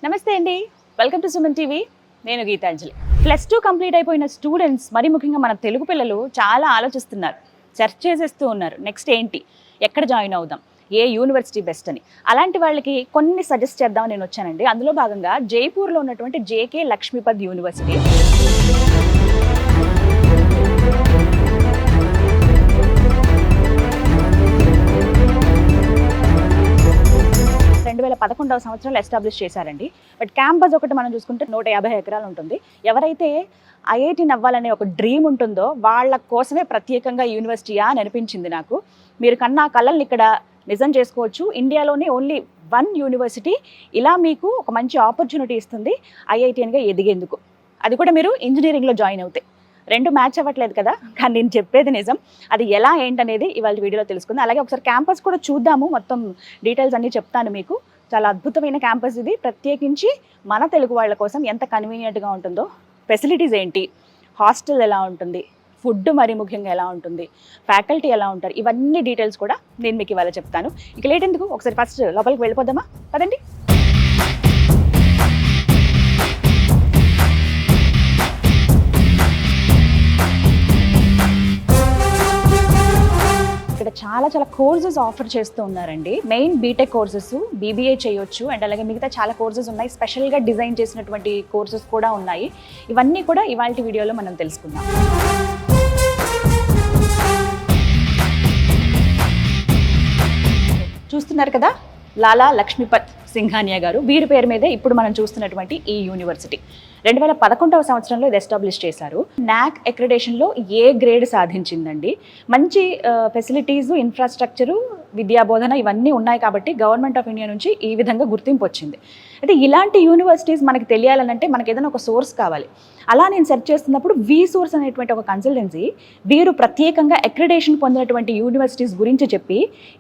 నమస్తే అండి, welcome to Suman TV. నేను గీతాంజలి. +2 కంప్లీట్ అయిపోయిన స్టూడెంట్స్, మరి ముఖ్యంగా మన తెలుగు పిల్లలు చాలా ఆలోచిస్తున్నారు, సెర్చ్ చేసేస్తూ ఉన్నారు. నెక్స్ట్ ఏంటి, ఎక్కడ జాయిన్ అవుదాం, ఏ యూనివర్సిటీ బెస్ట్ అని. అలాంటి వాళ్ళకి కొన్ని సజెస్ట్ చేద్దామని నేను వచ్చానండి. అందులో భాగంగా జైపూర్లో ఉన్నటువంటి జేకే లక్ష్మీపద్ యూనివర్సిటీ. 2011వ సంవత్సరంలో ఎస్టాబ్లిష్ చేశారండి. బట్ క్యాంపస్ ఒకటి మనం చూసుకుంటే 150 ఎకరాలు ఉంటుంది. ఎవరైతే ఐఐటీని అవ్వాలనే ఒక డ్రీమ్ ఉంటుందో వాళ్ళ కోసమే ప్రత్యేకంగా యూనివర్సిటీయా అని అనిపించింది నాకు. మీరు కన్నా కళల్ని ఇక్కడ నిజం చేసుకోవచ్చు. ఇండియాలోనే ఓన్లీ 1 యూనివర్సిటీ ఇలా మీకు ఒక మంచి ఆపర్చునిటీ ఇస్తుంది ఐఐటీఎన్గా ఎదిగేందుకు. అది కూడా మీరు ఇంజనీరింగ్లో జాయిన్ అవుతాయి. 2 మ్యాచ్ అవ్వట్లేదు కదా, కానీ నేను చెప్పేది నిజం. అది ఎలా ఏంటనేది ఇవాళ వీడియోలో తెలుసుకుందాం. అలాగే ఒకసారి క్యాంపస్ కూడా చూద్దాము, మొత్తం డీటెయిల్స్ అన్నీ చెప్తాను మీకు. చాలా అద్భుతమైన క్యాంపస్ ఇది, ప్రత్యేకించి మన తెలుగు వాళ్ళ కోసం ఎంత కన్వీనియంట్గా ఉంటుందో, ఫెసిలిటీస్ ఏంటి, హాస్టల్ ఎలా ఉంటుంది, ఫుడ్ మరి ముఖ్యంగా ఎలా ఉంటుంది, ఫ్యాకల్టీ ఎలా ఉంటారు, ఇవన్నీ డీటెయిల్స్ కూడా నేను మీకు ఇవాళ చెప్తాను. ఇక లేట్ ఎందుకు, ఒకసారి ఫస్ట్ లోపలికి వెళ్ళిపోదామా, పదండి. ఇక్కడ చాలా కోర్సెస్ ఆఫర్ చేస్తూ ఉన్నారండి. మెయిన్ బీటెక్ కోర్సెస్, బీబీఏ చేయొచ్చు, అండ్ అలాగే మిగతా చాలా కోర్సెస్ ఉన్నాయి. స్పెషల్గా డిజైన్ చేసినటువంటి కోర్సెస్ కూడా ఉన్నాయి. ఇవన్నీ కూడా ఇవాళ వీడియోలో మనం తెలుసుకుందాం. చూస్తున్నారు కదా, లాలా లక్ష్మీపద్ సింఘానియా గారు, వీరి పేరు మీదే ఇప్పుడు మనం చూస్తున్నటువంటి ఈ యూనివర్సిటీ. 2011వ సంవత్సరంలో ఇది ఎస్టాబ్లిష్ చేశారు. నాక్ అక్రిడేషన్లో ఏ గ్రేడ్ సాధించిందండి. మంచి ఫెసిలిటీస్, ఇన్ఫ్రాస్ట్రక్చరు, విద్యాబోధన ఇవన్నీ ఉన్నాయి కాబట్టి గవర్నమెంట్ ఆఫ్ ఇండియా నుంచి ఈ విధంగా గుర్తింపు వచ్చింది. అయితే ఇలాంటి యూనివర్సిటీస్ మనకి తెలియాలనంటే మనకి ఏదైనా ఒక సోర్స్ కావాలి. అలా నేను సెర్చ్ చేస్తున్నప్పుడు V-Source అనేటువంటి ఒక కన్సల్టెన్సీ, వీరు ప్రత్యేకంగా అక్రిడేషన్ పొందినటువంటి యూనివర్సిటీస్ గురించి చెప్పి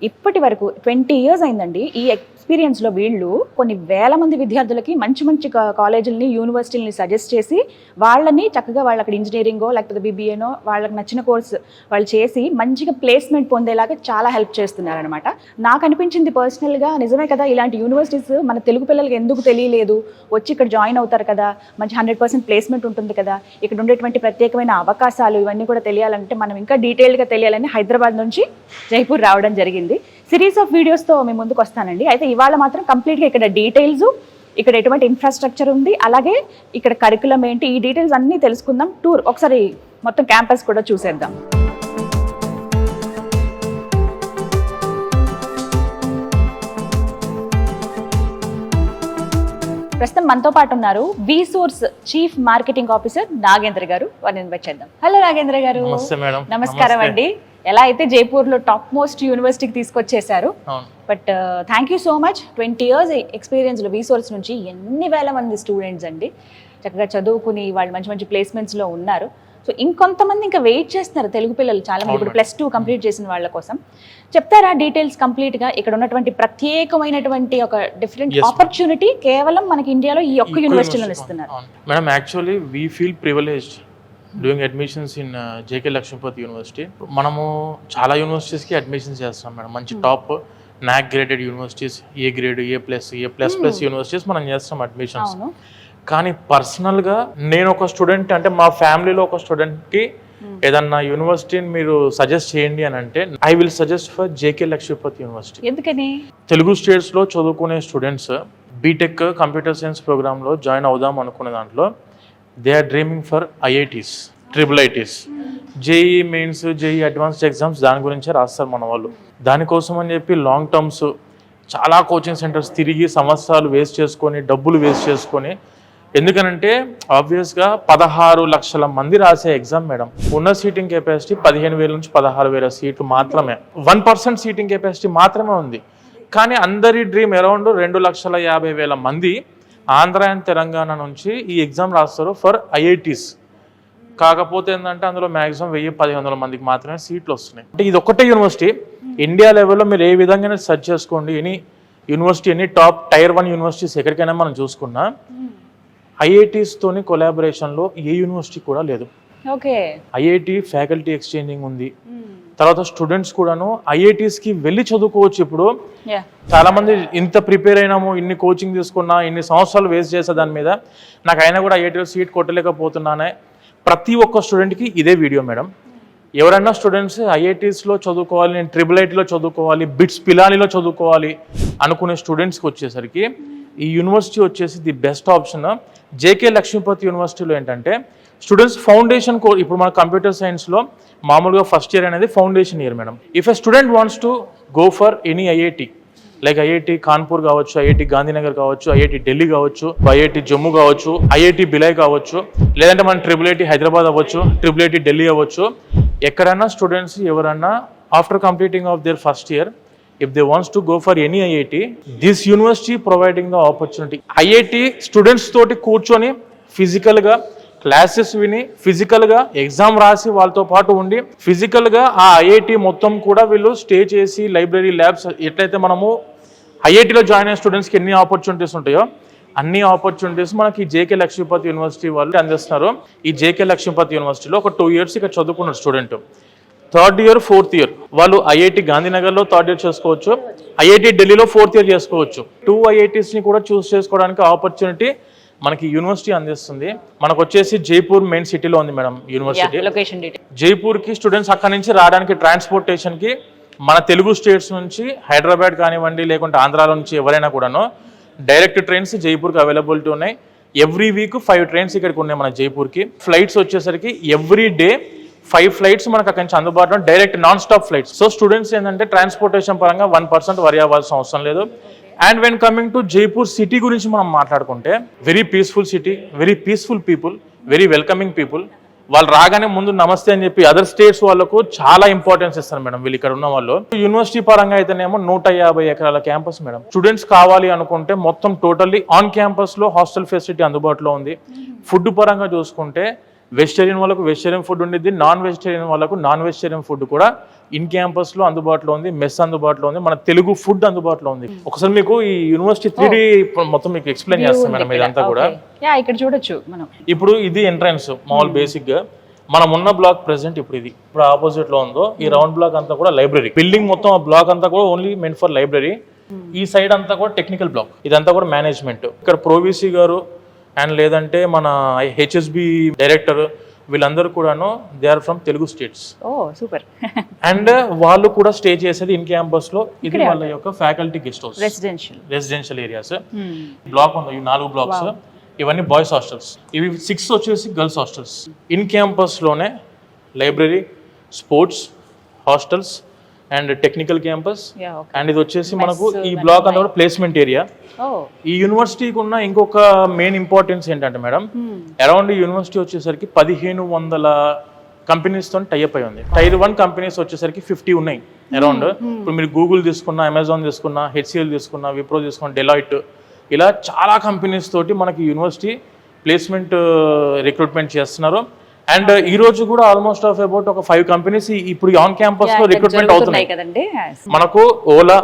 ఇప్పటి వరకు 20 years అయిందండి. ఈ ఎక్స్పీరియన్స్లో వీళ్ళు కొన్ని వేల మంది విద్యార్థులకి మంచి మంచి కాలేజీలని, యూనివర్సిటీలని సజెస్ట్ చేసి వాళ్ళని చక్కగా వాళ్ళు అక్కడ ఇంజనీరింగో లేకపోతే బీబీఏనో వాళ్ళకి నచ్చిన కోర్స్ వాళ్ళు చేసి మంచిగా ప్లేస్మెంట్ పొందేలాగా చాలా హెల్ప్ చేస్తున్నారనమాట. నాకు అనిపించింది పర్సనల్గా, నిజమే కదా, ఇలాంటి యూనివర్సిటీస్ మన తెలుగు పిల్లలకి ఎందుకు తెలియలేదు, వచ్చి ఇక్కడ జాయిన్ అవుతారు కదా, మంచి 100% ప్లేస్మెంట్ ఉంటుంది కదా, ఇక్కడ ఉండేటువంటి ప్రత్యేకమైన అవకాశాలు ఇవన్నీ కూడా తెలియాలంటే మనం ఇంకా డీటెయిల్గా తెలియాలని హైదరాబాద్ నుంచి జైపూర్ రావడం జరిగింది. సిరీస్ ఆఫ్ వీడియోస్తో మీ ముందుకు వస్తానండి. అయితే ఇవాళ మాత్రం కంప్లీట్గా ఇక్కడ డీటెయిల్స్, ఇక్కడ ఎటువంటి ఇన్ఫ్రాస్ట్రక్చర్ ఉంది, అలాగే ఇక్కడ కరికులం ఏంటి, ఈ డీటెయిల్స్ అన్నీ తెలుసుకుందాం. టూర్ ఒకసారి మొత్తం క్యాంపస్ కూడా చూసేద్దాం. ప్రస్తుతం మనతో పాటు ఉన్నారు V-Source chief marketing officer Nagendra గారు. వారిని ఇన్వైట్ చేద్దాం. హలో నాగేంద్ర గారు. నమస్కారం అండి. ఎలా అయితే జైపూర్లో టాప్ మోస్ట్ యూనివర్సిటీకి తీసుకొచ్చేసారు, but thank you so much. 20 years ఎక్స్పీరియన్స్లో V-Source నుంచి ఎన్ని వేల మంది స్టూడెంట్స్ అండి చక్కగా చదువుకుని వాళ్ళు మంచి మంచి ప్లేస్మెంట్స్లో ఉన్నారు. సో ఇంకొంతమంది ఇంకా వెయిట్ చేస్తున్నారు తెలుగు పిల్లలు చాలా మంది, ఇప్పుడు +2 కంప్లీట్ చేసిన వాళ్ళ కోసం. చెప్తారా డీటెయిల్స్ కంప్లీట్గా, ఇక్కడ ఉన్నటువంటి ప్రత్యేకమైనటువంటి ఒక డిఫరెంట్ ఆపర్చునిటీ కేవలం మనకి ఇండియాలో ఈ ఒక్క యూనివర్సిటీలో ఇస్తున్నారు? Madam, actually we feel privileged doing admissions in JK Lakshmipat university. మనము చాలా యూనివర్సిటీస్కి అడ్మిషన్స్ చేస్తాం మేడం. మంచి top NAAC graded universities, A grade, A++ universities మనం చేస్తాం అడ్మిషన్స్. కానీ పర్సనల్గా నేను ఒక స్టూడెంట్, అంటే మా ఫ్యామిలీలో ఒక స్టూడెంట్కి ఏదన్నా యూనివర్సిటీని మీరు సజెస్ట్ చేయండి అని అంటే I will suggest for JK Lakshmipat university. ఎందుకని? తెలుగు స్టేట్స్లో చదువుకునే స్టూడెంట్స్ బీటెక్ కంప్యూటర్ సైన్స్ ప్రోగ్రాంలో జాయిన్ అవుదాం అనుకునే దాంట్లో they are dreaming for IITs, IIITs, JEE mains, JEE advanced exams దాని గురించే రాస్తారు మన వాళ్ళు. దానికోసం అని చెప్పి లాంగ్ టర్మ్స్ చాలా కోచింగ్ సెంటర్స్ తిరిగి సంవత్సరాలు వేస్ట్ చేసుకొని, డబ్బులు వేస్ట్ చేసుకొని, ఎందుకనంటే ఆబ్వియస్గా 16 లక్షల మంది రాసే ఎగ్జామ్ మేడం. ఉన్న సీటింగ్ కెపాసిటీ 15,000 నుంచి 16,000 సీట్లు మాత్రమే, 1% సీటింగ్ కెపాసిటీ మాత్రమే ఉంది. కానీ అందరి డ్రీమ్ అరౌండ్ 2,50,000 మంది ఆంధ్ర అండ్ తెలంగాణ నుంచి ఈ ఎగ్జామ్ రాస్తారు ఫర్ ఐఐటీస్. కాకపోతే ఏంటంటే అందులో మ్యాక్సిమం 1,000-1,500 మందికి మాత్రమే సీట్లు వస్తున్నాయి. అంటే ఇది ఒక్కటే యూనివర్సిటీ. ఇండియా లెవెల్లో మీరు ఏ విధంగా సెర్చ్ చేసుకోండి, any university, any top Tier 1 universities ఎక్కడికైనా మనం చూసుకున్నా ఐఐటీస్ తోని కొలాబరేషన్లో ఏ యూనివర్సిటీ కూడా లేదు. ఓకే. ఐఐటి ఫ్యాకల్టీ ఎక్స్చేంజింగ్ ఉంది, తర్వాత స్టూడెంట్స్ కూడాను ఐఐటీస్కి వెళ్ళి చదువుకోవచ్చు. ఇప్పుడు యా చాలా మంది ఇంత ప్రిపేర్ అయినాము, ఇన్ని కోచింగ్ తీసుకున్నా, ఇన్ని సంవత్సరాలు వేస్ట్ చేసే దాని మీద నాకు అయినా కూడా ఐఐటీలో సీట్ కొట్టలేకపోతున్నానే. ప్రతి ఒక్క స్టూడెంట్కి ఇదే వీడియో మేడం. ఎవరైనా స్టూడెంట్స్ ఐఐటీస్లో చదువుకోవాలి, నేను IIITలో చదువుకోవాలి, బిట్స్ పిలానీలో చదువుకోవాలి అనుకునే స్టూడెంట్స్కి వచ్చేసరికి ఈ యూనివర్సిటీ వచ్చేసి the best option. JK Lakshmipati యూనివర్సిటీలో ఏంటంటే స్టూడెంట్స్ ఫౌండేషన్ ఇప్పుడు మన కంప్యూటర్ సైన్స్లో మామూలుగా ఫస్ట్ ఇయర్ అనేది foundation year madam. If a student wants to go for any IIT like IIT Kanpur కావచ్చు, ఐఐటి గాంధీనగర్ కావచ్చు, ఐఐటి ఢిల్లీ కావచ్చు, ఐఐటి జమ్మూ కావచ్చు, ఐఐటి బిలై కావచ్చు, లేదంటే మన IIIT హైదరాబాద్ అవ్వచ్చు, IIIT ఢిల్లీ అవ్వచ్చు. ఎక్కడైనా స్టూడెంట్స్ ఎవరన్నా after completing of their first year if they wants to go for any IIT, this university providing the opportunity. IIT students తోటి కూర్చొని ఫిజికల్గా క్లాసెస్ విని, ఫిజికల్గా ఎగ్జామ్ రాసి వాళ్ళతో పాటు ఉండి, ఫిజికల్గా ఆ ఐఐటి మొత్తం కూడా వీళ్ళు స్టే చేసి లైబ్రరీ ల్యాబ్స్ ఎట్లయితే మనము ఐఐటిలో జాయిన్ అయిన స్టూడెంట్స్కి ఎన్ని ఆపర్చునిటీస్ ఉంటాయో అన్ని ఆపర్చునిటీస్ మనకి జేకే లక్ష్మీపతి యూనివర్సిటీ వాళ్ళు అందిస్తున్నారు. ఈ జేకే లక్ష్మీపతి యూనివర్సిటీలో ఒక 2 years ఇక్కడ చదువుకున్న student 3rd year 4th year వాళ్ళు ఐఐటి గాంధీనగర్లో 3rd year చేసుకోవచ్చు, ఐఐటి ఢిల్లీలో 4th year చేసుకోవచ్చు. 2 IITsని కూడా చూస్ చేసుకోవడానికి ఆపర్చునిటీ మనకి యూనివర్సిటీ అందిస్తుంది. మనకు వచ్చేసి జైపూర్ మెయిన్ సిటీలో ఉంది మేడం యూనివర్సిటీ. Location detail. జైపూర్కి స్టూడెంట్స్ అక్కడి నుంచి రావడానికి ట్రాన్స్పోర్టేషన్కి మన తెలుగు స్టేట్స్ నుంచి హైదరాబాద్ కానివ్వండి, లేకుంటే ఆంధ్రాలో నుంచి ఎవరైనా కూడాను డైరెక్ట్ ట్రైన్స్ జైపూర్కి అవైలబిలిటీ ఉన్నాయి. ఎవ్రీ వీక్ 5 trains ఇక్కడికి ఉన్నాయి మన జైపూర్కి. ఫ్లైట్స్ వచ్చేసరికి ఎవ్రీ డే 5 flights మనకు అక్కడి నుంచి అందుబాటులో, direct non stop flights. So students ఏంటంటే ట్రాన్స్పోర్టేషన్ పరంగా 1% వరి అవ్వాల్సిన అవసరం లేదు. And when coming to Jaipur city గురించి మనం మాట్లాడుకుంటే very peaceful city, very peaceful people, very welcoming people. వాళ్ళు రాగానే ముందు నమస్తే అని చెప్పి అదర్ స్టేట్స్ వాళ్ళకు చాలా ఇంపార్టెన్స్ ఇస్తారు మేడం వీళ్ళు ఇక్కడ ఉన్న వాళ్ళు. యూనివర్సిటీ పరంగా అయితేనేమో 150 ఎకరాల క్యాంపస్ మేడం. స్టూడెంట్స్ కావాలి అనుకుంటే మొత్తం టోటల్లీ ఆన్ క్యాంపస్ లో హాస్టల్ ఫెసిలిటీ అందుబాటులో ఉంది. ఫుడ్ పరంగా చూసుకుంటే వెజిటేరియన్ వాళ్ళకు వెజిటేరియన్ ఫుడ్ ఉండిద్ది, నాన్ వెజిటేరియన్ వాళ్ళకు నాన్ వెజిటేరియన్ ఫుడ్ కూడా ఇన్ క్యాంపస్ లో అందుబాటులో ఉంది, మెస్ అందుబాటులో ఉంది, మన తెలుగు ఫుడ్ అందుబాటులో ఉంది. ఒకసారి మీకు ఈ యూనివర్సిటీ 3D మొత్తం మీకు ఎక్స్ప్లెయిన్ చేస్తాం మేడం ఇదంతా కూడా. ఇక్కడ చూడొచ్చు మనం. ఇప్పుడు ఇది ఎంట్రన్స్ మామూలు బేసిక్ గా మనం ఉన్న బ్లాక్ ప్రెసెంట్ ఇప్పుడు ఆపోజిట్ లో ఉందో ఈ రౌండ్ బ్లాక్ అంతా కూడా లైబ్రరీ. బిల్డింగ్ మొత్తం ఆ బ్లాక్ అంతా కూడా ఓన్లీ మెంట్ ఫర్ లైబ్రరీ. ఈ సైడ్ అంతా కూడా టెక్నికల్ బ్లాక్, ఇదంతా కూడా మేనేజ్మెంట్. ఇక్కడ ప్రోవిసి గారు అండ్ లేదంటే మన HSB డైరెక్టర్ వీళ్ళందరూ కూడాను they are from Telugu states. Super. And వాళ్ళు కూడా స్టే చేసేది ఇన్ క్యాంపస్ లో. ఇది వాళ్ళ యొక్క faculty guest house, residential areas. Block ఉంది, ఈ 4 blocks ఇవన్నీ బాయ్స్ హాస్టల్స్, ఇవి 6 వచ్చేసి గర్ల్స్ హాస్టల్స్. ఇన్ క్యాంపస్ లోనే library, sports, hostels and technical campus. And ఇది వచ్చేసి మనకు ఈ బ్లాక్ అంతా కూడా ప్లేస్మెంట్ ఏరియా. ఈ యూనివర్సిటీకి ఉన్న ఇంకొక మెయిన్ ఇంపార్టెన్స్ ఏంటంటే మేడం, అరౌండ్ ఈ యూనివర్సిటీ వచ్చేసరికి 1500 కంపెనీస్ తో టైఅప్ అయి ఉంది. Tier 1 కంపెనీస్ వచ్చేసరికి 50 ఉన్నాయి అరౌండ్. ఇప్పుడు మీరు గూగుల్ తీసుకున్నా, అమెజాన్ తీసుకున్నా, HCL తీసుకున్నా, విప్రో తీసుకున్నా, డెలాయిట్, ఇలా చాలా కంపెనీస్ తోటి మనకి యూనివర్సిటీ ప్లేస్మెంట్ రిక్రూట్మెంట్ చేస్తున్నారు. అండ్ ఈ రోజు కూడా ఆల్మోస్ట్ ఆఫ్ అబౌట్ ఒక 5 కంపెనీస్ ఇప్పుడు ఆన్ క్యాంపస్ లో రిక్రూట్మెంట్ అవుతున్నాయి. మనకు ఓలా,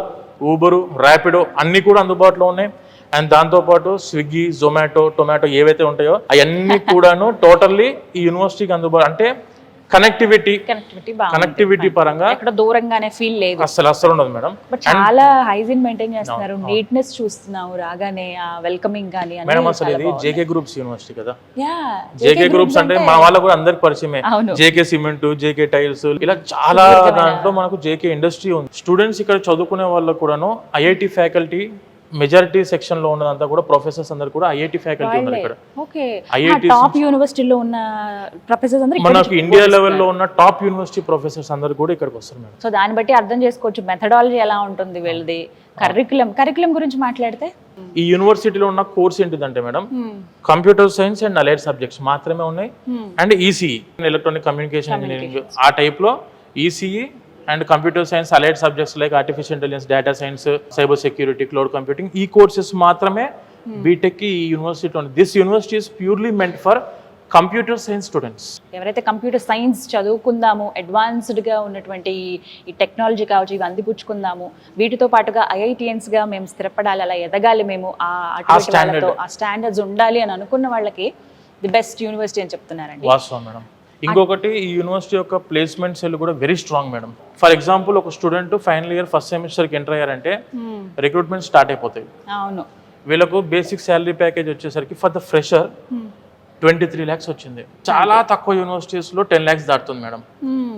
ఊబరు, ర్యాపిడో అన్ని కూడా అందుబాటులో ఉన్నాయి. అండ్ దాంతోపాటు స్విగ్గీ, జొమాటో, టొమాటో ఏవైతే ఉంటాయో అవన్నీ కూడాను టోటల్లీ ఈ యూనివర్సిటీకి అందుబాటు. అంటే కనెక్టివిటీ పరంగా ఎక్కడ దూరంగానే ఫీల్ లేదు, అసలు ఉండదు మేడం. బట్ చాలా హైజీన్ మెయింటైన్ చేస్తున్నారు, నీట్నెస్ చూస్తున్నాము రాగానే, వెల్కమింగ్ గానీ. మేడం అసలు ఇది జేకే గ్రూప్స్ యూనివర్సిటీ కదా. జేకే గ్రూప్స్ అంటే మన వాళ్ళ కూడా అందరికి పరిచయమే. జేకే సిమెంట్, జేకే టైల్స్, ఇలా చాలా దాంట్లో మనకు జేకే ఇండస్ట్రీ ఉంది. స్టూడెంట్స్ ఇక్కడ చదువుకునే వాళ్ళకు కూడాను ఐఐటి ఫ్యాకల్టీ మెజారిటీ సెక్షన్ లో ఉన్నదంతా కూడా ప్రొఫెసర్స్ అందరు కూడా ఐఐటి ఫ్యాకల్టీ ఉన్నారు ఇక్కడ. ఐఐటి టాప్ యూనివర్సిటీలో ఉన్న ప్రొఫెసర్స్ అందరూ మనకు ఇండియా లెవెల్లో ఉన్న టాప్ యూనివర్సిటీ ప్రొఫెసర్స్ అందరు కూడా ఇక్కడికి వస్తారు మేడం. సో దాన్ని బట్టి అర్థం చేసుకోవచ్చు మెథడాలజీ ఎలా ఉంటుంది వీళ్ళది. కరికులం గురించి మాట్లాడితే ఈ యూనివర్సిటీలో ఉన్న కోర్స్ ఏంటిదంటే madam, computer science and allied subjects మాత్రమే ఉన్నాయి. And ECE, electronic communication engineering, ఆ టైప్ లో ECE and computer science allied subjects like artificial intelligence, data science, cyber security, cloud computing, ఈ కోర్సెస్ మాత్రమే బీటెక్ ఈ యూనివర్సిటీ ఉంది. This university is purely meant for computer science students. ఎవరైతే computer science చదువుకుందాము, అడ్వాన్స్డ్గా ఉన్నటువంటి ఈ technology కావచ్చు, ఇవి అందిపుచ్చుకుందాము, వీటితో పాటుగా ఐఐటియన్స్గా మేము స్థిరపడాలి, అలా ఎదగాలి మేము, ఆ స్టాండర్డ్స్ ఉండాలి అని అనుకున్న వాళ్ళకి ది బెస్ట్ యూనివర్సిటీ అని చెప్తున్నారండి. వాస్తవం మేడం. ఇంకొకటి ఈ యూనివర్సిటీ యొక్క ప్లేస్మెంట్ సెల్ కూడా very strong madam. For example ఒక స్టూడెంట్ ఫైనల్ ఇయర్ ఫస్ట్ సెమిస్టర్కి ఎంటర్ అయ్యారంటే రిక్రూట్మెంట్ స్టార్ట్ అయిపోతాయి. అవును, వీళ్ళకు బేసిక్ శాలరీ ప్యాకేజ్ వచ్చేసరికి ఫర్ ద ఫ్రెషర్ 23 lakhs వచ్చింది. చాలా తక్కువ యూనివర్సిటీస్లో 10 lakhs దాటుతుంది మేడం.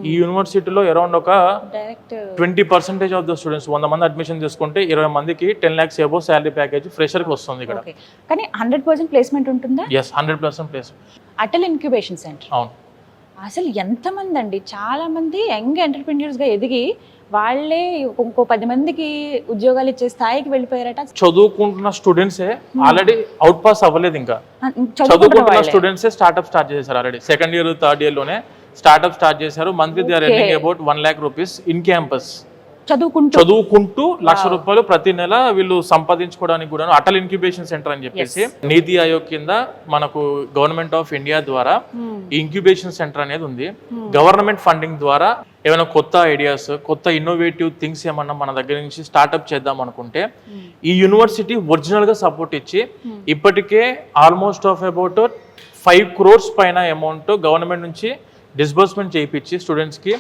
ఈ యూనివర్సిటీలో అరౌండ్ ఒక డైరెక్ట్ 20% ఆఫ్ ద స్టూడెంట్స్ 100 మంది అడ్మిషన్ చేసుకుంటే 20 మందికి 10 lakhs అబోవ్ శాలరీ ప్యాకేజ్ ఫ్రెషర్కి వస్తుంది ఇక్కడ. కానీ 100% ప్లేస్మెంట్ ఉంటుందా? Yes, 100% placement. Atal incubation centre అవును. అసలు ఎంతమంది అండి, చాలా మంది యంగ్ ఎంటర్ప్రెన్యూర్స్గా ఎదిగి వాళ్ళే ఇంకో 10 మందికి ఉద్యోగాలు ఇచ్చే స్థాయికి వెళ్ళిపోయారట. చదువుకుంటున్న స్టూడెంట్సే ఆల్రెడీ అవుట్ పాస్ అవ్వలేదు, ఇంకా చదువుకుంటున్న స్టూడెంట్సే స్టార్ట్అప్ స్టార్ట్ చేశారు. Already second year third year లోనే స్టార్ట్అప్ స్టార్ట్ చేశారు. Monthly they are earning about 1 lakh rupees in campus. చదువుకుంటూ ₹1,00,000 ప్రతి నెల వీళ్ళు సంపాదించుకోవడానికి కూడా అటల్ ఇంక్యుబేషన్ సెంటర్ అని చెప్పేసి నీతి ఆయోగ్ కింద మనకు గవర్నమెంట్ ఆఫ్ ఇండియా ద్వారా ఈ ఇంక్యుబేషన్ సెంటర్ అనేది ఉంది. గవర్నమెంట్ ఫండింగ్ ద్వారా ఏమైనా కొత్త ఐడియాస్, కొత్త ఇన్నోవేటివ్ థింగ్స్ ఏమన్నా మన దగ్గర నుంచి స్టార్ట్అప్ చేద్దాం అనుకుంటే ఈ యూనివర్సిటీ ఒరిజినల్ గా సపోర్ట్ ఇచ్చి ఇప్పటికే ఆల్మోస్ట్ ఆఫ్ అబౌట్ 5 crores పైన అమౌంట్ గవర్నమెంట్ నుంచి డిస్బర్స్మెంట్ చేయించి స్టూడెంట్స్ కి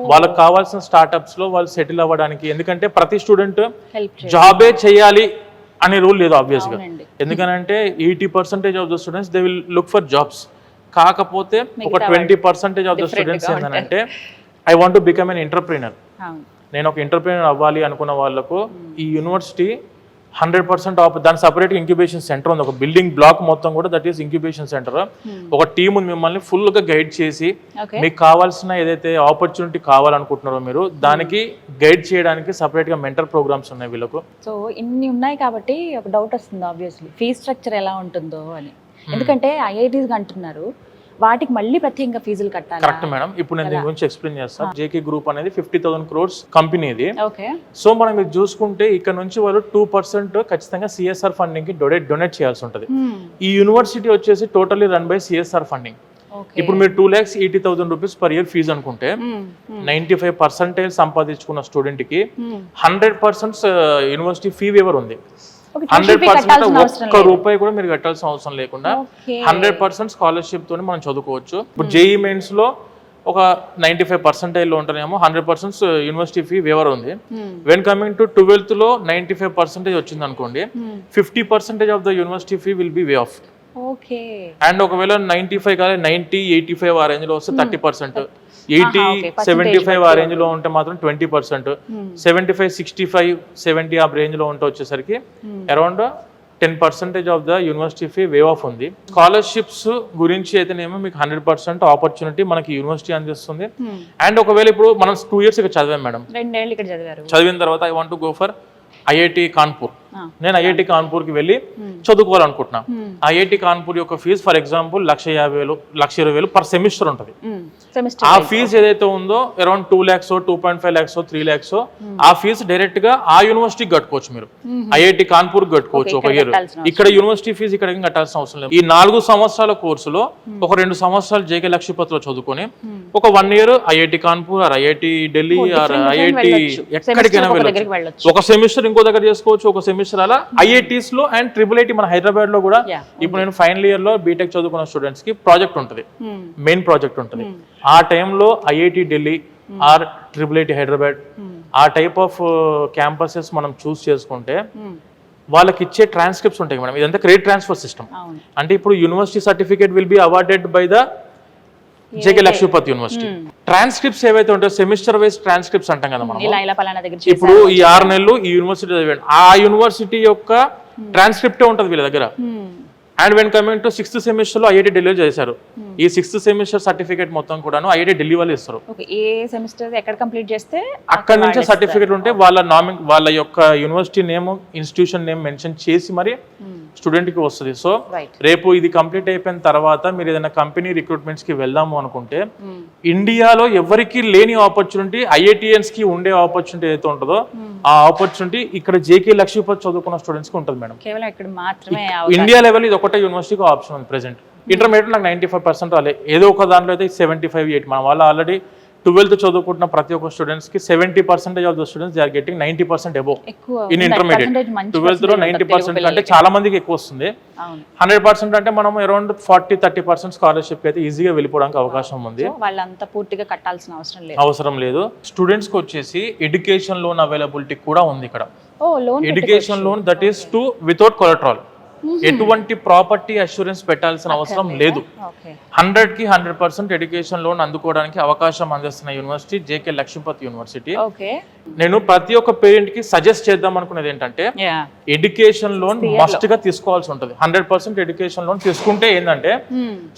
వాళ్ళకి కావాల్సిన స్టార్ట్అప్స్ లో వాళ్ళు సెటిల్ అవ్వడానికి. ఎందుకంటే ప్రతి స్టూడెంట్ జాబే చేయాలి అనే రూల్ లేదు ఆబ్వియస్ గా. ఎందుకంటే 80% of the students they will look for jobs. కాకపోతే ఒక 20% ఆఫ్ ద స్టూడెంట్స్ ఏంటంటే I want to become an entrepreneur, నేను ఒక ఎంటర్ప్రీనర్ అవ్వాలి అనుకున్న వాళ్ళకు ఈ యూనివర్సిటీ 100% ఆఫ్ దాని సపరేట్ ఇంక్యుబేషన్ సెంటర్ ఉంది. ఒక బిల్డింగ్ బ్లాక్ మొత్తం కూడా దట్ ఈస్ ఇంక్యుబేషన్ సెంటర్. ఒక టీమ్ ఉంది మిమ్మల్ని ఫుల్ గా గైడ్ చేసి మీకు కావాల్సిన ఏదైతే ఆపర్చునిటీ కావాలనుకుంటున్నారో మీరు దానికి గైడ్ చేయడానికి సపరేట్ గా మెంటర్ ప్రోగ్రామ్స్ ఉన్నాయి వీళ్ళకు. సో ఇన్ని ఉన్నాయి కాబట్టి ఒక డౌట్ వస్తుంది ఆబ్వియస్లీ, ఫీజ్ స్ట్రక్చర్ ఎలా ఉంటుందో అని. ఎందుకంటే ఐఐటీస్ అంటున్నారు వాటికి మళ్ళీ ప్రత్యేకంగా ఫీజులు కట్టాలి. కరెక్ట్ మేడం, ఇప్పుడు నేను దీని గురించి ఎక్స్ప్లెయిన్ చేస్తాను. జేకే గ్రూప్ అనేది 50,000 crores కంపెనీ ఇది. సో మనం ఇది చూసుకుంటే ఇక్కడ నుంచి వాళ్ళు 2% ఖచ్చితంగా సిఎస్ఆర్ ఫండింగ్ కి డొనేట్ చేయాల్సి ఉంటుంది. ఈ యూనివర్సిటీ వచ్చేసి totally run by CSR funding. ఇప్పుడు మీరు 2,80,000 rupees పర్ ఇయర్ ఫీజు అనుకుంటే 95% సంపాదించుకున్న స్టూడెంట్ కి 100% యూనివర్సిటీ ఫీ వేవర్ ఉంది. 100% ఒక్క రూపాయి కూడా మీరు కట్టాల్సిన అవసరం లేకుండా 100% స్కాలర్షిప్ తోని మనం చదువుకోవచ్చు. ఇప్పుడు జేఈ మెయిన్స్ లో ఒక 95% లో ఉంటేనేమో 100% యూనివర్సిటీ ఫీ వేవర్ ఉంది. వెన్ కమింగ్ టు 12th లో 95% వచ్చింది అనుకోండి, 50% of the university fee will be way of. And ఒకవేళ 95 కాదు 90, 85 ఆ రేంజ్ లో వస్తే 30%, 80, 75 ఆ రేంజ్ లో ఉంటే మాత్రం 20%, 75, 65, 70 ఆ రేంజ్ లో ఉంటే వచ్చేసరికి around 10% of the university fee wave of ఉంది. స్కాలర్షిప్స్ గురించి అయితేనేమో మీకు 100% ఆపర్చునిటీ మనకి యూనివర్సిటీ అందిస్తుంది. అండ్ ఒకవేళ ఇప్పుడు మనం 2 years ఇక్కడ చదివాం మేడం, 2 ఏళ్ళు ఇక్కడ చదివారు, చదివిన తర్వాత I want to go for IIT Kanpur. నేను ఐఐటి కాన్పూర్కి వెళ్ళి చదువుకోవాలనుకుంటున్నా. ఐఐటి కాన్పూర్ యొక్క fee for example 1,50,000, 1,20,000 per semester ఉంటుంది. ఆ ఫీజు ఏదైతే ఉందో అరౌండ్ 2 lakhs, 2.5 lakhs, 3 lakhs ఆ ఫీజు డైరెక్ట్ గా ఆ యూనివర్సిటీకి కట్టుకోవచ్చు. మీరు ఐఐటి కాన్పూర్ కట్టుకోవచ్చు ఒక ఇయర్. ఇక్కడ యూనివర్సిటీ ఫీజు ఇక్కడ కట్టాల్సిన అవసరం లేదు. ఈ 4 సంవత్సరాల కోర్సులో ఒక 2 సంవత్సరాలు జేకే లక్ష్మీపతిలో చదువుకొని ఒక 1 year IIT Kanpur or IIT Delhi or IIT ఎక్కడికైనా వెళ్ళొచ్చు. ఒక సెమిస్టర్ ఇంకో దగ్గర చేసుకోవచ్చు, ఒక సెమిస్టర్ అలా ఐఐటీస్ లో. అండ్ IIIT మన హైదరాబాద్ లో కూడా ఇప్పుడు నేను ఫైనల్ ఇయర్ లో బీటెక్ చదువుకున్న స్టూడెంట్స్ కి ప్రాజెక్ట్ ఉంటుంది, మెయిన్ ప్రాజెక్ట్ ఉంటుంది. ఆ టైంలో IIT Delhi or IIIT Hyderabad ఆ టైప్ ఆఫ్ క్యాంపసెస్ మనం చూస్ చేసుకుంటే వాళ్ళకి ఇచ్చే ట్రాన్స్క్రిప్ట్స్ ఉంటాయి మేడం. ఇదంతా క్రెడిట్ ట్రాన్స్ఫర్ సిస్టమ్. అంటే ఇప్పుడు university certificate will be awarded by the JK Lakshmipati university. Transcripts ఏవైతే ఉంటాయో సెమిస్టర్ వైజ్ ట్రాన్స్క్రిప్ట్స్ అంటాం కదా మనం. ఇప్పుడు ఈ 6 నెలలు ఈ యూనివర్సిటీ చదివాడు, ఆ యూనివర్సిటీ యొక్క ట్రాన్స్క్రిప్టే ఉంటుంది వీళ్ళ దగ్గర. And when coming to 6th semester లో ఐఐటి ఢిల్లీలో చేశారు. ఈ 6th సెమిస్టర్ సర్టిఫికేట్ మొత్తం కూడాను ఐఐటి ఢిల్లీ వాళ్ళు ఇస్తారు. ఏ సెమిస్టర్ ఎక్కడ కంప్లీట్ చేస్తే అక్కడ నుంచి సర్టిఫికేట్ ఉంటే వాళ్ళ యొక్క university name, institution name mention చేసి మరి స్టూడెంట్ కి వస్తుంది. సో రేపు ఇది కంప్లీట్ అయిపోయిన తర్వాత మీరు ఏదైనా కంపెనీ రిక్రూట్మెంట్స్ కి వెళ్దాము అనుకుంటే ఇండియాలో ఎవరికి లేని ఆపర్చునిటీ ఐఐటిఎన్స్ కి ఉండే ఆపర్చునిటీ ఏదైతే ఉంటుందో ఆ ఆపర్చునిటీ ఇక్కడ జేకే లక్ష్మీపతి చదువుకున్న స్టూడెంట్స్ కి ఉంటుంది మేడం. కేవలం ఇక్కడ మాత్రమే ఇండియా లెవెల్ ఇది ఒకటే యూనివర్సిటీకి ఆప్షన్ ఉంది ప్రెసెంట్. ఇంటర్మీడియట్ నాకు 95% రాలే, ఏదో ఒక దాంట్లో అయితే 75, 80. మన వాళ్ళు ఆల్రెడీ 12th చదువుకుంటున్న ప్రతి ఒక్క స్టూడెంట్స్ కి 70% of the students they are getting 90% above in intermediate. 12th లో 90% అంటే చాలా మందికి ఎక్కువ వస్తుంది. 100% అంటే మనం అరౌండ్ 40-30% స్కాలర్షిప్ అయితే ఈజీగా వెళ్ళిపోవడానికి అవకాశం ఉంది. వాళ్ళంతా పూర్తిగా కట్టాల్సిన అవసరం లేదు. స్టూడెంట్స్ కి వచ్చేసి ఎడ్యుకేషన్ లోన్ అవైలబిలిటీ కూడా ఉంది ఇక్కడ. Education loan that is to without collateral. ఎటువంటి ప్రాపర్టీ అష్యూరెన్స్ పెట్టాల్సిన అవసరం లేదు. 100కి 100% ఎడ్యుకేషన్ లోన్ అందుకోవడానికి అవకాశం అందిస్తున్న యూనివర్సిటీ జేకే లక్ష్మీపతి యూనివర్సిటీ. నేను ప్రతి ఒక్క పేరెంట్ కి సజెస్ట్ చేద్దాం అనుకునేది ఏంటంటే ఎడ్యుకేషన్ లోన్ మస్ట్ గా తీసుకోవాల్సి ఉంటుంది. 100% ఎడ్యుకేషన్ లోన్ తీసుకుంటే ఏంటంటే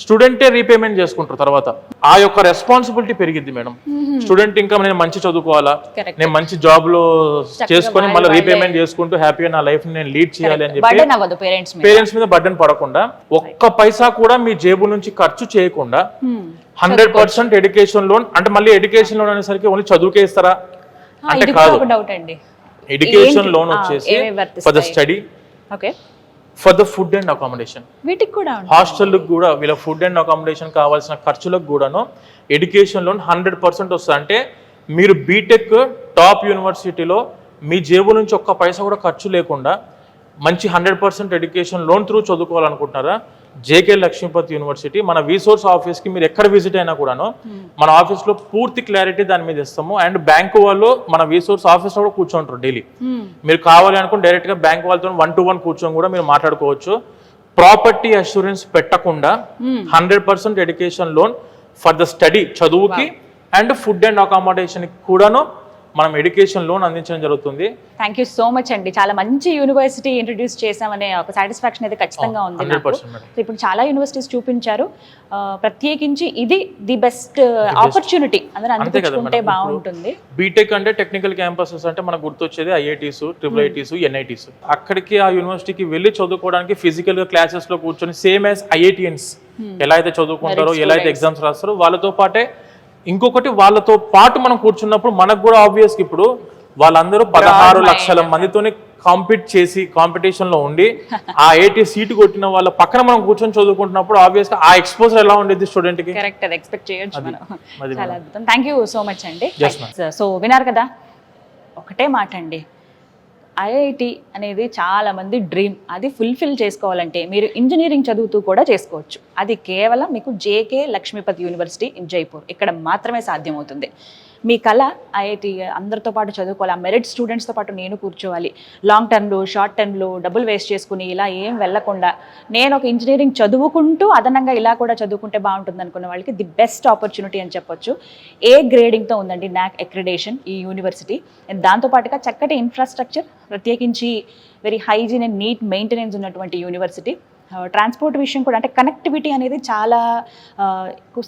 స్టూడెంటే రీపేమెంట్ చేసుకుంటారు. తర్వాత ఆ యొక్క రెస్పాన్సిబిలిటీ పెరిగిద్ది మేడం. స్టూడెంట్ ఇంకా నేను మంచి చదువుకోవాలా, నేను మంచి జాబ్ లో చేసుకొని మళ్ళీ రీపేమెంట్ చేసుకుంటూ హ్యాపీగా నా లైఫ్ నేను లీడ్ చేయాలి అని చెప్పి పేరెంట్స్ మీద బర్డెన్ పడకుండా, ఒక్క పైసా కూడా మీ జేబు నుంచి ఖర్చు చేయకుండా 100% ఎడ్యుకేషన్ లోన్. అంటే మళ్ళీ ఎడ్యుకేషన్ లోన్ అనేసరికి ఓన్లీ చదువుకే ఇస్తారా అంటే కాదు. ఎడ్యుకేషన్ లోన్ వచ్చేసి for the study, for the food and accommodation, వీటికి కూడా హాస్టల్కి కూడా వీళ్ళ ఫుడ్ అండ్ అకామిడేషన్ కావాల్సిన ఖర్చులకు కూడాను ఎడ్యుకేషన్ లోన్ 100% వస్తుంది. అంటే మీరు బీటెక్ టాప్ యూనివర్సిటీలో మీ జేబు నుంచి ఒక్క పైసా కూడా ఖర్చు లేకుండా మంచి 100% ఎడ్యుకేషన్ లోన్ త్రూ చదువుకోవాలనుకుంటున్నారా, జేకే లక్ష్మీపతి యూనివర్సిటీ మన రీసోర్స్ ఆఫీస్కి మీరు ఎక్కడ విజిట్ అయినా కూడాను మన ఆఫీస్లో పూర్తి క్లారిటీ దాని మీద ఇస్తాము. అండ్ బ్యాంకు వాళ్ళు మన రీసోర్స్ ఆఫీస్లో కూడా కూర్చోంటారు డైలీ. మీరు కావాలి అనుకుని డైరెక్ట్గా బ్యాంక్ వాళ్ళతో 1-to-1 కూర్చొని కూడా మీరు మాట్లాడుకోవచ్చు. ప్రాపర్టీ అష్యూరెన్స్ పెట్టకుండా 100% education loan for the study, చదువుకి అండ్ ఫుడ్ అండ్ అకామిడేషన్కి కూడాను మనం ఎడ్యుకేషన్ లోన్ అందించడం జరుగుతుంది. థ్యాంక్ యూ సో మచ్ అండి. చాలా మంచి యూనివర్సిటీ ఇంట్రడ్యూస్ చేసామనే ఒక సాటిస్ఫాక్షన్ అయితే ఖచ్చితంగా ఉంది. ఇప్పుడు చాలా యూనివర్సిటీస్ చూపించారు, ప్రత్యేకించి ఇది ది బెస్ట్ ఆపర్చునిటీ అందరూ అందించుకుంటే బాగుంటుంది. బీటెక్ అంటే టెక్నికల్ క్యాంపసెస్ అంటే మనకు గుర్తొచ్చేది ఐఐటీస్, IIITs, NITs. అక్కడికి ఆ యూనివర్సిటీకి వెళ్ళి చదువుకోవడానికి ఫిజికల్ గా క్లాసెస్ లో కూర్చొని సేమ్ యాజ్ IITians ఎలా అయితే చదువుకుంటారో, ఎలా అయితే ఎగ్జామ్స్ రాస్తారో వాళ్ళతో పాటే ఇంకొకటి వాళ్ళతో పాటు మనం కూర్చున్నప్పుడు మనకు కూడా ఆబ్వియస్ ఇప్పుడు వాళ్ళందరూ 16 లక్షల మందితోనే కాంపీట్ చేసి కాంపిటీషన్ లో ఉండి ఆ 80 సీటు కొట్టిన వాళ్ళ పక్కన మనం కూర్చొని చదువుకుంటున్నప్పుడు ఆబ్వియస్ గా ఆ ఎక్స్పోజర్ ఎలా ఉండేది స్టూడెంట్ కి. కరెక్ట్, అది ఎక్స్పెక్ట్ చేయొచ్చు మనం. చాలా అద్భుతం. థ్యాంక్ యూ సో మచ్ అండి. సో విన్నారు కదా, ఒకటే మాట అండి, ఐఐటి అనేది చాలా మంది డ్రీమ్. అది ఫుల్ఫిల్ చేసుకోవాలంటే మీరు ఇంజనీరింగ్ చదువుతూ కూడా చేసుకోవచ్చు. అది కేవలం మీకు JK Lakshmipati university in Jaipur ఇక్కడ మాత్రమే సాధ్యమవుతుంది. మీ కళ ఐఐటి అందరితో పాటు చదువుకోవాలి, ఆ మెరిట్ స్టూడెంట్స్తో పాటు నేను కూర్చోవాలి, లాంగ్ టర్మ్లో షార్ట్ టర్మ్లో డబ్బులు వేస్ట్ చేసుకుని ఇలా ఏం వెళ్ళకుండా నేను ఒక ఇంజనీరింగ్ చదువుకుంటూ అదనంగా ఇలా కూడా చదువుకుంటే బాగుంటుంది అనుకున్న వాళ్ళకి ది బెస్ట్ ఆపర్చునిటీ అని చెప్పొచ్చు. ఏ గ్రేడింగ్తో ఉందండి నాక్ అక్రిడేషన్ ఈ యూనివర్సిటీ. దాంతోపాటుగా చక్కటి ఇన్ఫ్రాస్ట్రక్చర్, ప్రత్యేకించి very hygiene and neat maintenance ఉన్నటువంటి యూనివర్సిటీ. ట్రాన్స్పోర్ట్ విషయం కూడా, అంటే కనెక్టివిటీ అనేది చాలా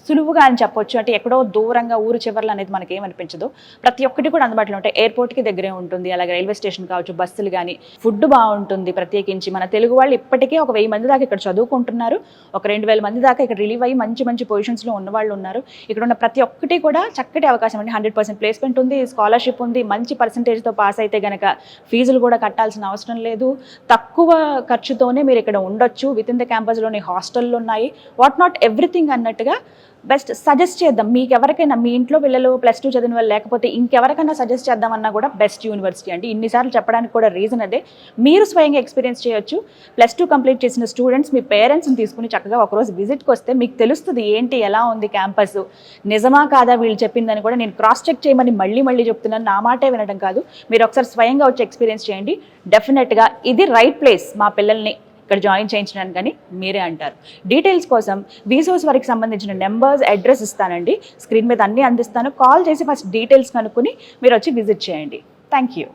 సులువుగా అని చెప్పొచ్చు. అంటే ఎక్కడో దూరంగా ఊరు చివర్లు అనేది మనకి ఏమనిపించదు, ప్రతి ఒక్కటి కూడా అందుబాటులో ఉంటాయి. ఎయిర్పోర్ట్కి దగ్గరే ఉంటుంది, అలాగే రైల్వే స్టేషన్ కావచ్చు, బస్సులు కానీ, ఫుడ్ బాగుంటుంది. ప్రత్యేకించి మన తెలుగు వాళ్ళు ఇప్పటికే ఒక 1000 మంది దాకా ఇక్కడ చదువుకుంటున్నారు, ఒక 2000 మంది దాకా ఇక్కడ రిలీవ్ అయ్యి మంచి మంచి పొజిషన్స్లో ఉన్న వాళ్ళు ఉన్నారు. ఇక్కడ ఉన్న ప్రతి ఒక్కటి కూడా చక్కటి అవకాశం అండి. 100% ప్లేస్మెంట్ ఉంది, స్కాలర్షిప్ ఉంది, మంచి పర్సంటేజ్తో పాస్ అయితే గనక ఫీజులు కూడా కట్టాల్సిన అవసరం లేదు, తక్కువ ఖర్చుతోనే మీరు ఇక్కడ ఉండొచ్చు. విత్ ఇన్ ద క్యాంపస్లోని హాస్టల్లో ఉన్నాయి, వాట్ నాట్ ఎవ్రీథింగ్ అన్నట్టుగా బెస్ట్ సజెస్ట్ చేద్దాం. మీకు ఎవరికైనా మీ ఇంట్లో పిల్లలు +2 చదివిన వాళ్ళు లేకపోతే ఇంకెవరికైనా సజెస్ట్ చేద్దామన్నా కూడా బెస్ట్ యూనివర్సిటీ అండి. ఇన్నిసార్లు చెప్పడానికి కూడా రీజన్ అదే. మీరు స్వయంగా ఎక్స్పీరియన్స్ చేయొచ్చు. +2 కంప్లీట్ చేసిన స్టూడెంట్స్ మీ పేరెంట్స్ని తీసుకుని చక్కగా ఒకరోజు విజిట్కి వస్తే మీకు తెలుస్తుంది ఏంటి, ఎలా ఉంది క్యాంపస్, నిజమా కాదా వీళ్ళు చెప్పిందని కూడా నేను క్రాస్ చెక్ చేయమని మళ్ళీ చెప్తున్నాను. నా మాటే వినడం కాదు, మీరు ఒకసారి స్వయంగా వచ్చి ఎక్స్పీరియన్స్ చేయండి. డెఫినెట్గా ఇది రైట్ ప్లేస్ మా పిల్లల్ని ఇక్కడ జాయిన్ చేయించడానికి కానీ మీరే అంటారు. డీటెయిల్స్ కోసం వీసోస్ వరకు సంబంధించిన నెంబర్స్, అడ్రస్ ఇస్తానండి, స్క్రీన్ మీద అన్నీ అందిస్తాను. కాల్ చేసి ఫస్ట్ డీటెయిల్స్ కనుక్కొని మీరు వచ్చి విజిట్ చేయండి. Thank you.